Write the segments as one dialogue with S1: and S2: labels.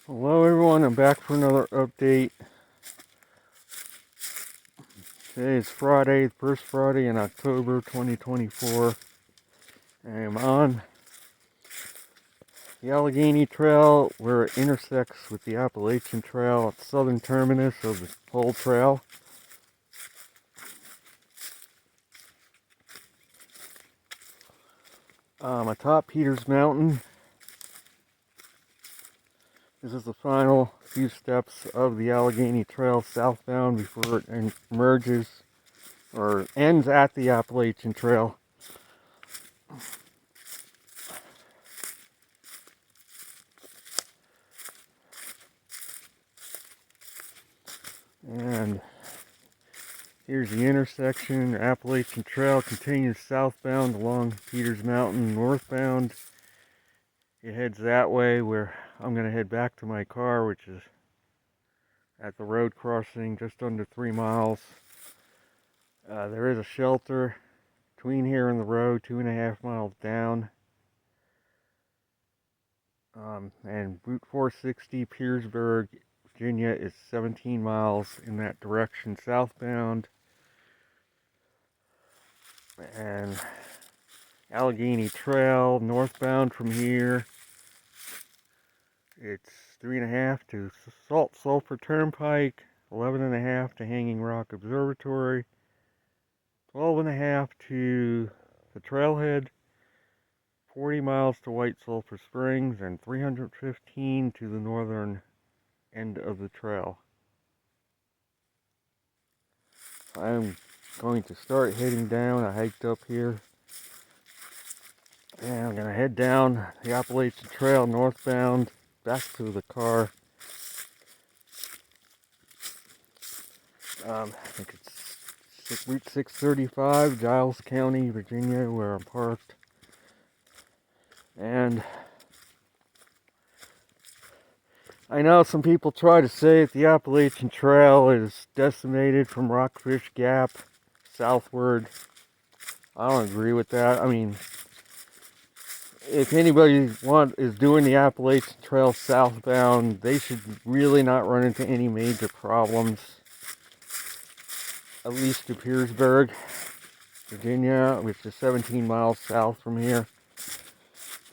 S1: Hello everyone, I'm back for another update. Today is Friday, the first Friday in October 2024. I'm on the Allegheny Trail where it intersects with the Appalachian Trail at the southern terminus of the whole trail. Atop Peters Mountain. This is the final few steps of the Allegheny Trail southbound before it emerges or ends at the Appalachian Trail. And here's the intersection. The Appalachian Trail continues southbound along Peters Mountain northbound. It heads that way where I'm going to head back to my car, which is at the road crossing just under 3 miles. There is a shelter between here and the road, 2.5 miles down. And Route 460, Petersburg, Virginia is 17 miles in that direction southbound. And Allegheny Trail northbound from here, it's 3.5 to Salt Sulphur Turnpike, 11.5 to Hanging Rock Observatory, 12.5 to the trailhead, 40 miles to White Sulphur Springs, and 315 to the northern end of the trail. I'm going to start heading down. I hiked up here, and I'm going to head down the Appalachian Trail northbound back to the car. I think it's Route 635, Giles County, Virginia, where I'm parked. And I know some people try to say that the Appalachian Trail is decimated from Rockfish Gap southward. I don't agree with that. I mean, if anybody is doing the Appalachian Trail southbound, they should really not run into any major problems. At least to Petersburg, Virginia, which is 17 miles south from here.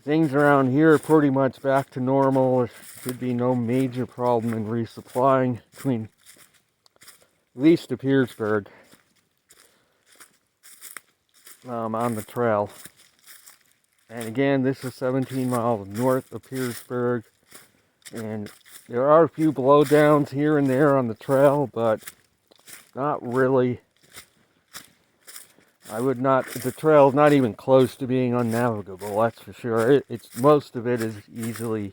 S1: Things around here are pretty much back to normal. There should be no major problem in resupplying between at least to Petersburg on the trail. And again, this is 17 miles north of Petersburg, and there are a few blowdowns here and there on the trail, but not really. The trail is not even close to being unnavigable, that's for sure. Most of it is easily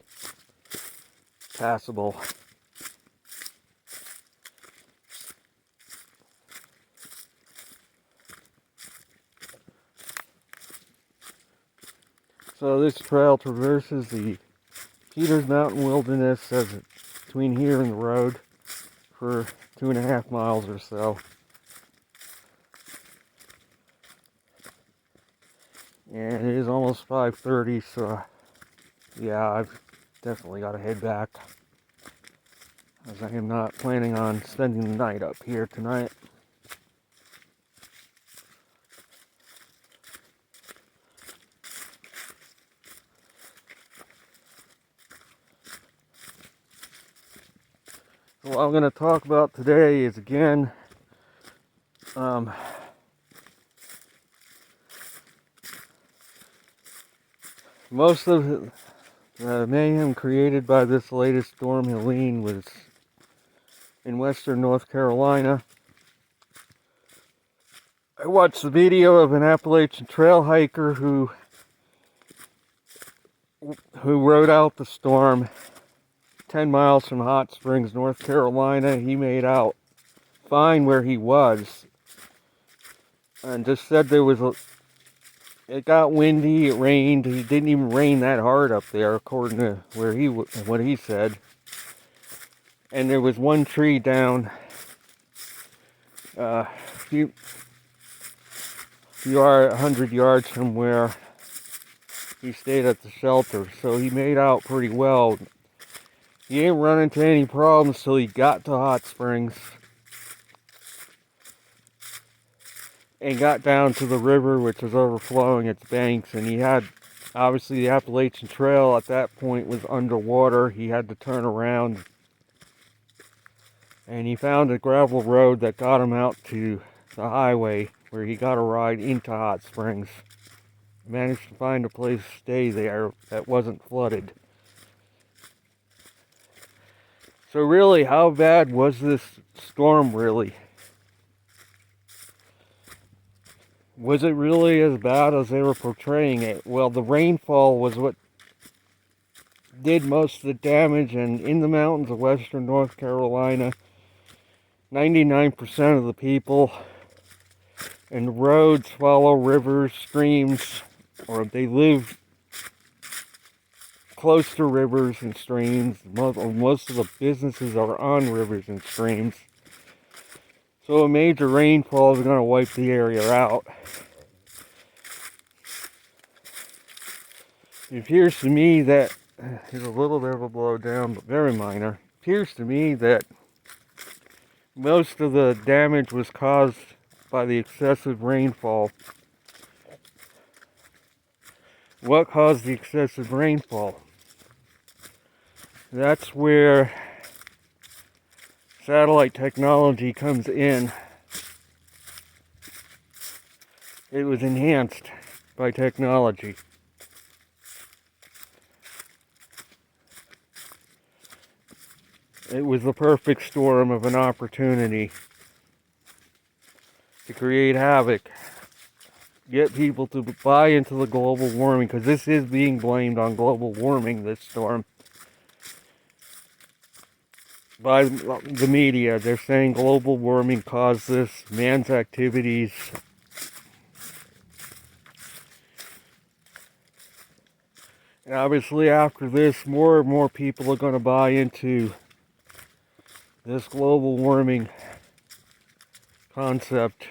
S1: passable. So this trail traverses the Peters Mountain Wilderness between here and the road for 2.5 miles or so. And it is almost 5:30, so yeah, I've definitely got to head back, as I am not planning on spending the night up here tonight. What I'm going to talk about today is, again, most of the mayhem created by this latest storm, Helene, was in western North Carolina. I watched the video of an Appalachian Trail hiker who rode out the storm 10 miles from Hot Springs, North Carolina. He made out fine where he was, and just said it got windy, it rained. It didn't even rain that hard up there, according to what he said. And there was one tree down a few 100 yards from where he stayed at the shelter, so he made out pretty well. He didn't run into any problems till he got to Hot Springs and got down to the river, which was overflowing its banks. And he had, obviously, the Appalachian Trail at that point was underwater. He had to turn around, and he found a gravel road that got him out to the highway, where he got a ride into Hot Springs. Managed to find a place to stay there that wasn't flooded. So really, how bad was this storm really? Was it really as bad as they were portraying it? Well, the rainfall was what did most of the damage, and in the mountains of western North Carolina, 99% of the people and roads follow rivers, streams, or they live close to rivers and streams. Most of the businesses are on rivers and streams. So a major rainfall is going to wipe the area out. It appears to me that, there's a little bit of a blowdown, but very minor. It appears to me that most of the damage was caused by the excessive rainfall. What caused the excessive rainfall? That's where satellite technology comes in. It was enhanced by technology. It was the perfect storm of an opportunity to create havoc, get people to buy into the global warming, because this is being blamed on global warming, this storm, by the media. They're saying global warming caused this, man's activities. And obviously after this, more and more people are going to buy into this global warming concept.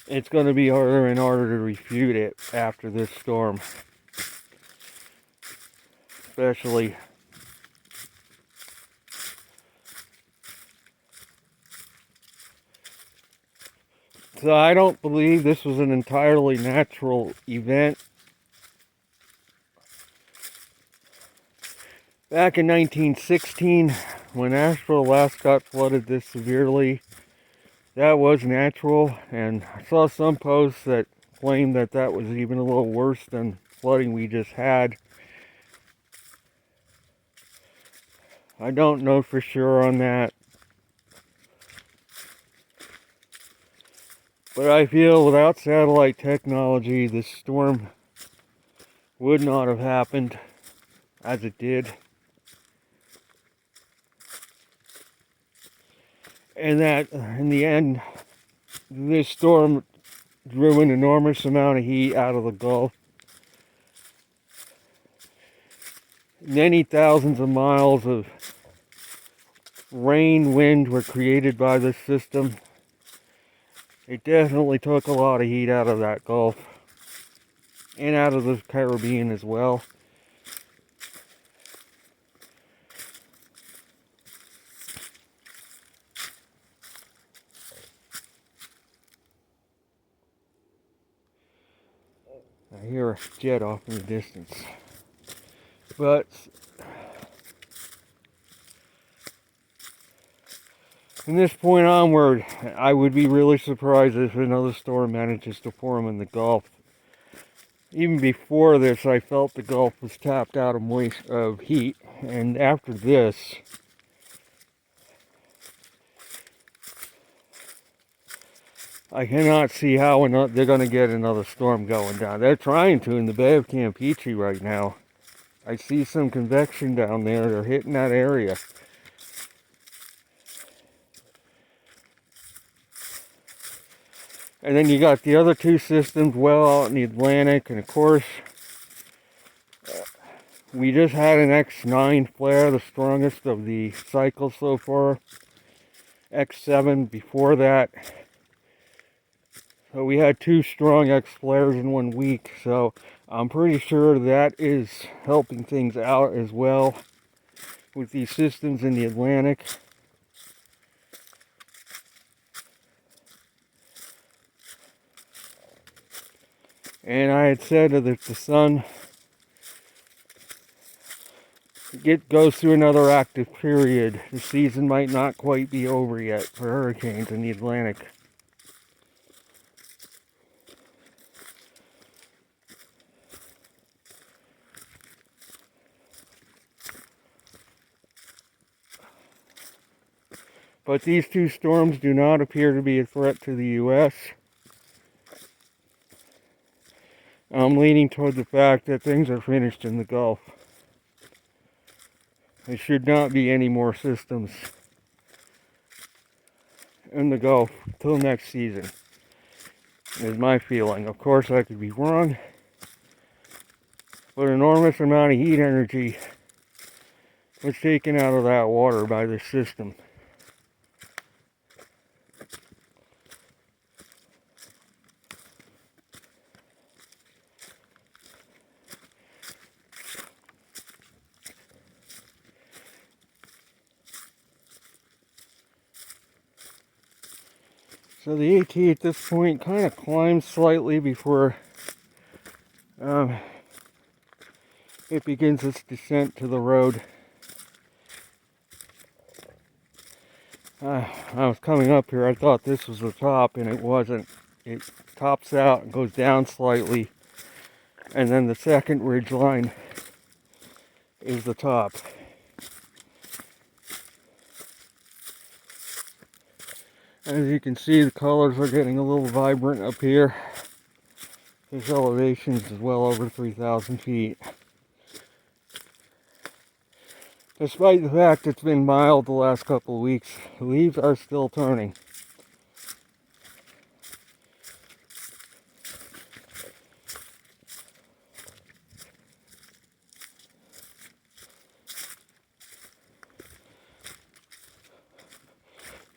S1: It's going to be harder and harder to refute it after this storm. Especially so I don't believe this was an entirely natural event. Back in 1916, when Asheville last got flooded this severely, that was natural, and I saw some posts that claimed that that was even a little worse than flooding we just had. I don't know for sure on that, but I feel without satellite technology, this storm would not have happened as it did. And that, in the end, this storm drew an enormous amount of heat out of the Gulf. Many thousands of miles of rain, wind were created by this system. It definitely took a lot of heat out of that Gulf and out of the Caribbean as well. I hear a jet off in the distance. But from this point onward, I would be really surprised if another storm manages to form in the Gulf. Even before this, I felt the Gulf was tapped out of heat, and after this, I cannot see how they're going to get another storm going down. They're trying to in the Bay of Campeche right now. I see some convection down there. They're hitting that area. And then you got the other two systems well out in the Atlantic, and of course, we just had an X9 flare, the strongest of the cycle so far. X7 before that. So we had 2 strong X flares in 1 week, so I'm pretty sure that is helping things out as well with these systems in the Atlantic. And I had said that if the sun goes through another active period, the season might not quite be over yet for hurricanes in the Atlantic. But these 2 storms do not appear to be a threat to the U.S. I'm leaning toward the fact that things are finished in the Gulf. There should not be any more systems in the Gulf till next season, is my feeling. Of course, I could be wrong, but an enormous amount of heat energy was taken out of that water by this system. So the AT at this point kind of climbs slightly before it begins its descent to the road. I was coming up here, I thought this was the top, and it wasn't. It tops out and goes down slightly, and then the second ridge line is the top. As you can see, the colors are getting a little vibrant up here. This elevation is well over 3,000 feet. Despite the fact it's been mild the last couple of weeks, the leaves are still turning.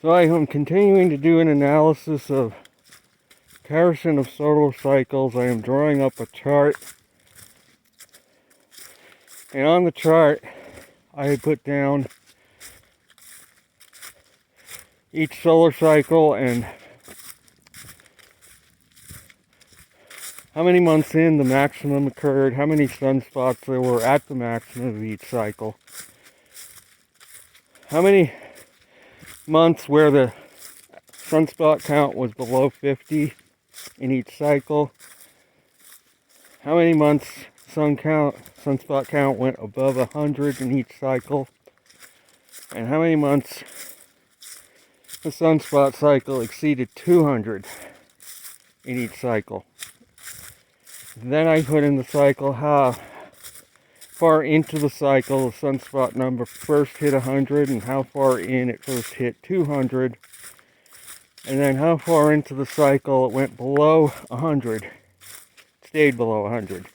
S1: So I am continuing to do an analysis of comparison of solar cycles. I am drawing up a chart. And on the chart, I had put down each solar cycle and how many months in the maximum occurred, how many sunspots there were at the maximum of each cycle, how many months where the sunspot count was below 50 in each cycle, how many months sunspot count went above 100 in each cycle, and how many months the sunspot cycle exceeded 200 in each cycle. Then I put in the cycle how far into the cycle the sunspot number first hit 100 and how far in it first hit 200, and then how far into the cycle it went below 100, stayed below 100.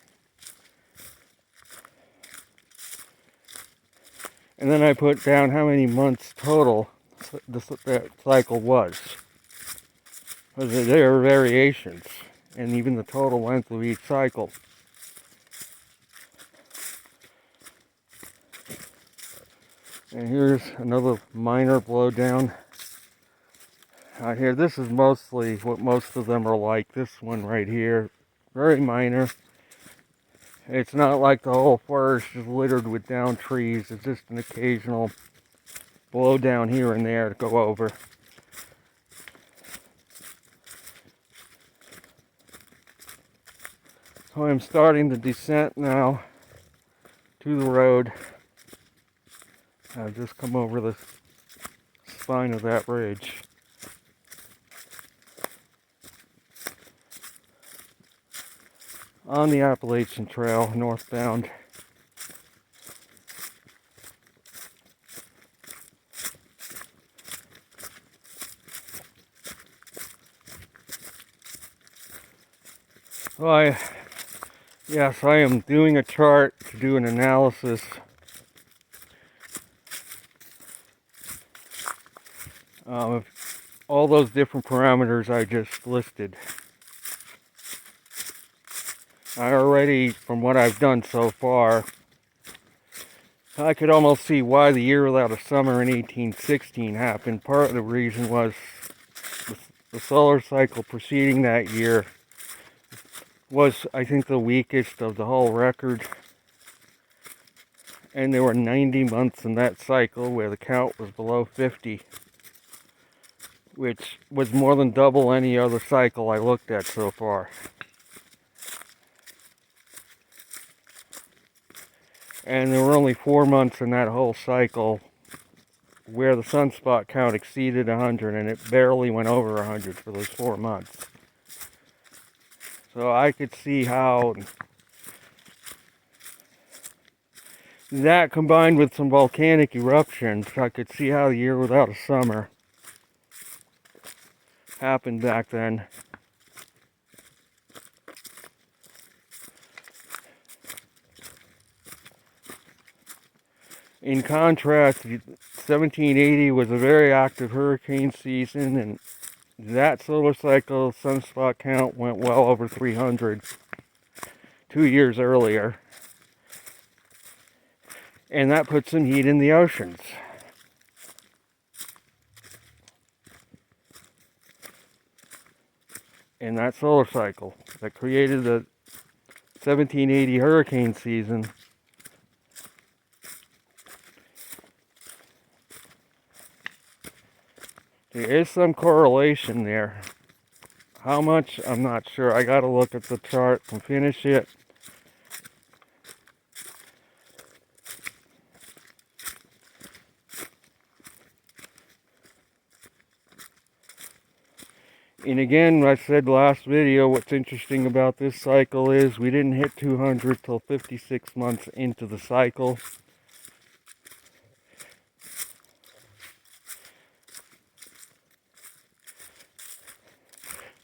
S1: And then I put down how many months total that cycle was. Because there are variations, and even the total length of each cycle. And here's another minor blowdown out here. This is mostly what most of them are like. This one right here, very minor. It's not like the whole forest is littered with down trees. It's just an occasional blowdown here and there to go over. So I'm starting the descent now to the road. I've just come over the spine of that ridge. On the Appalachian Trail, northbound. So yes, I am doing a chart to do an analysis of all those different parameters I just listed. I already, from what I've done so far, I could almost see why the year without a summer in 1816 happened. Part of the reason was the solar cycle preceding that year was, I think, the weakest of the whole record. And there were 90 months in that cycle where the count was below 50, which was more than double any other cycle I looked at so far. And there were only 4 months in that whole cycle where the sunspot count exceeded 100, and it barely went over 100 for those 4 months. So I could see how that, combined with some volcanic eruptions, I could see how the year without a summer happened back then. In contrast, 1780 was a very active hurricane season, and that solar cycle sunspot count went well over 300 2 years earlier. And that put some heat in the oceans. In that solar cycle that created the 1780 hurricane season. There is some correlation there. How much? I'm not sure. I gotta look at the chart and finish it. And again, I said last video, what's interesting about this cycle is we didn't hit 200 till 56 months into the cycle.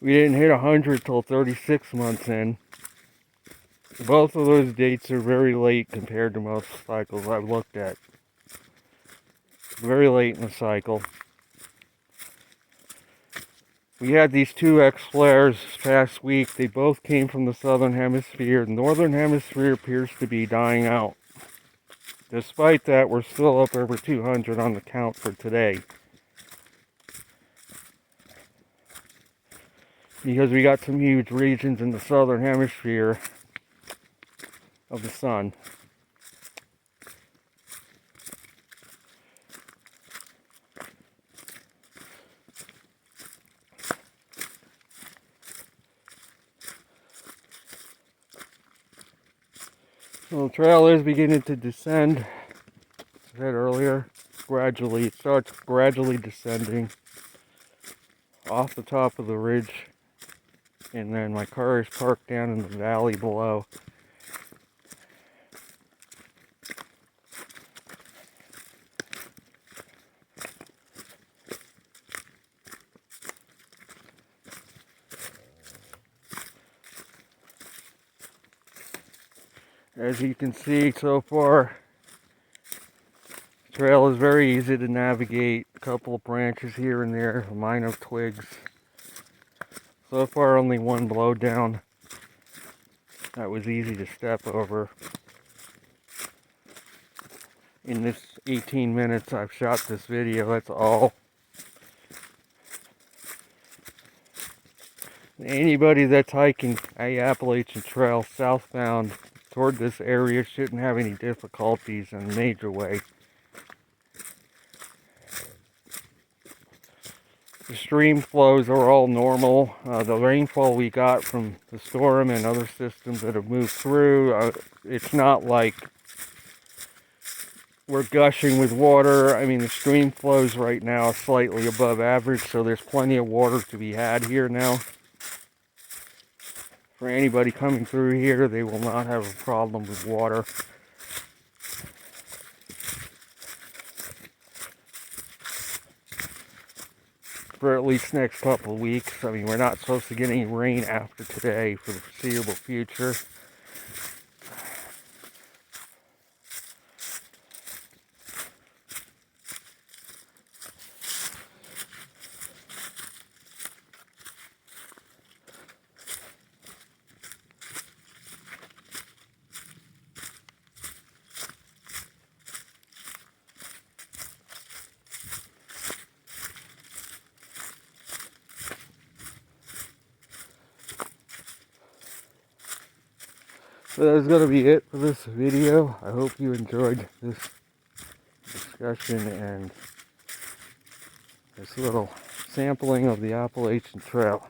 S1: We didn't hit 100 till 36 months in. Both of those dates are very late compared to most cycles I've looked at. Very late in the cycle. We had these 2 X-flares this past week. They both came from the southern hemisphere. The northern hemisphere appears to be dying out. Despite that, we're still up over 200 on the count for today. Because we got some huge regions in the southern hemisphere of the sun. So the trail is beginning to descend, as I said earlier, gradually. It starts gradually descending off the top of the ridge, and then my car is parked down in the valley below. As you can see so far, the trail is very easy to navigate. A couple of branches here and there, a line of twigs. So far only one blowdown that was easy to step over. In this 18 minutes I've shot this video, that's all. Anybody that's hiking the Appalachian Trail southbound toward this area shouldn't have any difficulties in a major way. The stream flows are all normal. The rainfall we got from the storm and other systems that have moved through, it's not like we're gushing with water. I mean, the stream flows right now are slightly above average, so there's plenty of water to be had here now. For anybody coming through here, they will not have a problem with water. For at least the next couple of weeks. I mean, we're not supposed to get any rain after today for the foreseeable future. So that's going to be it for this video. I hope you enjoyed this discussion and this little sampling of the Appalachian Trail.